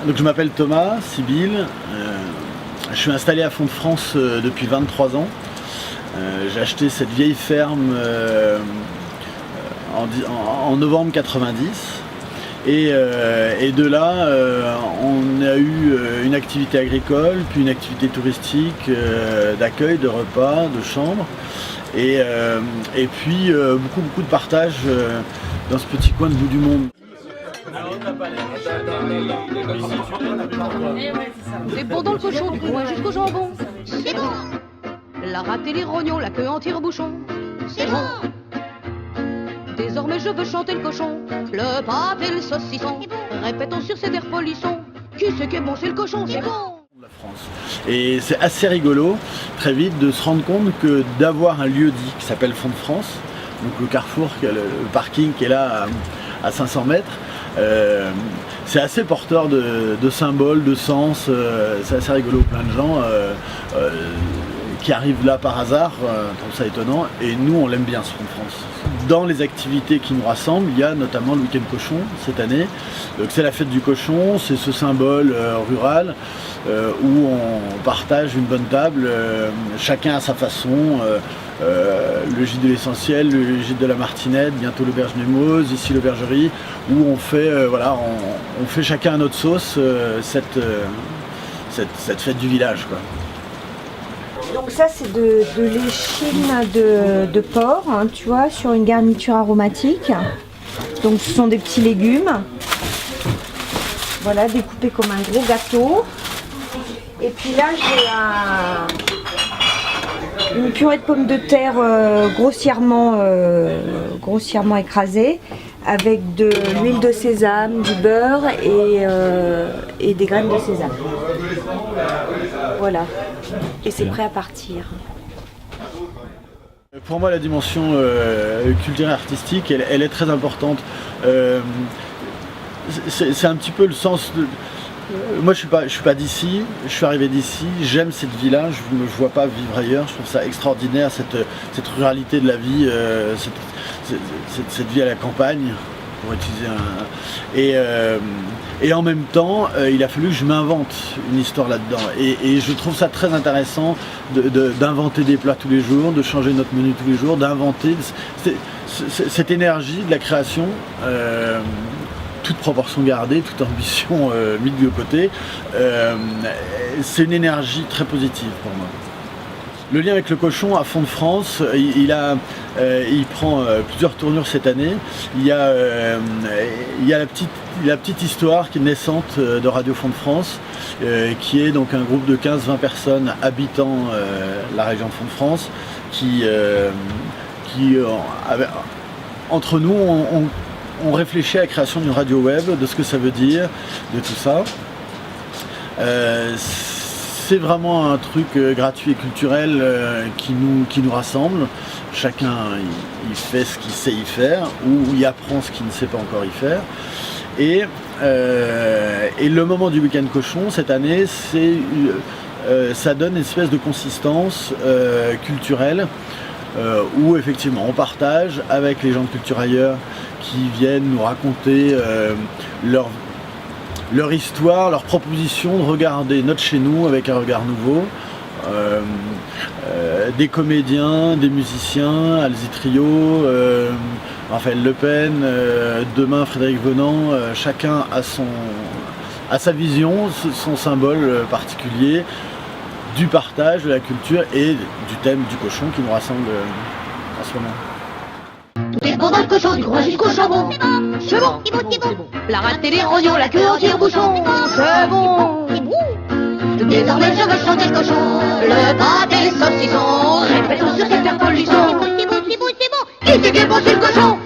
Donc je m'appelle Thomas Sibylle, je suis installé à Font-de-France depuis 23 ans. J'ai acheté cette vieille ferme en novembre 90 et de là on a eu une activité agricole, puis une activité touristique, d'accueil, de repas, de chambres et puis beaucoup de partage dans ce petit coin de bout du monde. C'est bon dans le cochon, du coin jusqu'au jambon. C'est bon. La rate et les rognons, la queue en tire-bouchon. C'est bon. Désormais je veux chanter le cochon, le pâté et le saucisson. Répétons sur cet air polisson. Qui c'est qui est bon, c'est le cochon, c'est bon. La France. Et c'est assez rigolo, très vite, de se rendre compte que d'avoir un lieu dit qui s'appelle Font-de-France, donc le carrefour, le parking qui est là à 500 mètres, c'est assez porteur de symboles, de sens, c'est assez rigolo, plein de gens qui arrivent là par hasard, trouvent ça étonnant, et nous on l'aime bien ce Font-de-France. Dans les activités qui nous rassemblent, il y a notamment le week-end cochon cette année, donc c'est la fête du cochon, c'est ce symbole rural où on partage une bonne table, chacun à sa façon, le gîte de l'essentiel, le gîte de la Martinette, bientôt l'auberge Nemours, ici l'aubergerie, où on fait, voilà, on fait chacun à notre sauce cette fête du village, quoi. Donc ça c'est de l'échine de porc, hein, tu vois, sur une garniture aromatique. Donc ce sont des petits légumes, voilà, découpés comme un gros gâteau. Et puis là j'ai une purée de pommes de terre grossièrement écrasée, avec de l'huile de sésame, du beurre et des graines de sésame. Voilà. Et c'est prêt à partir. Pour moi, la dimension culturelle et artistique, elle est très importante. C'est un petit peu le sens de... Moi, je suis pas d'ici, je suis arrivé d'ici, j'aime cette vie-là, je ne me vois pas vivre ailleurs, je trouve ça extraordinaire, cette ruralité de la vie, cette vie à la campagne, pour utiliser et en même temps, il a fallu que je m'invente une histoire là-dedans. Et je trouve ça très intéressant d'inventer des plats tous les jours, de changer notre menu tous les jours, d'inventer cette énergie de la création, toute proportion gardée, toute ambition mise de côté. C'est une énergie très positive pour moi. Le lien avec le cochon à Font-de-France, il prend plusieurs tournures cette année. Il y a la petite histoire qui est naissante de Radio Font-de-France, qui est donc un groupe de 15-20 personnes habitant la région de Font-de-France, qui entre nous, on réfléchit à la création d'une radio web, de ce que ça veut dire, de tout ça. C'est vraiment un truc gratuit et culturel qui nous rassemble. Chacun il fait ce qu'il sait y faire ou il apprend ce qu'il ne sait pas encore y faire. Et le moment du week-end cochon cette année, ça donne une espèce de consistance culturelle où effectivement on partage avec les gens de Culture Ailleurs qui viennent nous raconter leur histoire, leur proposition de regarder notre chez nous avec un regard nouveau. Des comédiens, des musiciens, Alzi Trio, Raphaël Le Pen, demain Frédéric Venant, chacun a sa vision, son symbole particulier du partage, de la culture et du thème du cochon qui nous rassemble en ce moment. Tout est bon dans le cochon, du coin jusqu'au jambon. C'est bon, c'est bon, c'est bon. La rate et les rognons, la queue en tire-bouchon. C'est bon. Désormais je veux chanter le cochon, le pâté et les saucissons. Répétons sur cet air polisson. C'est bon, c'est bon, c'est bon, c'est bon. Qui c'est qui est bon, c'est le cochon.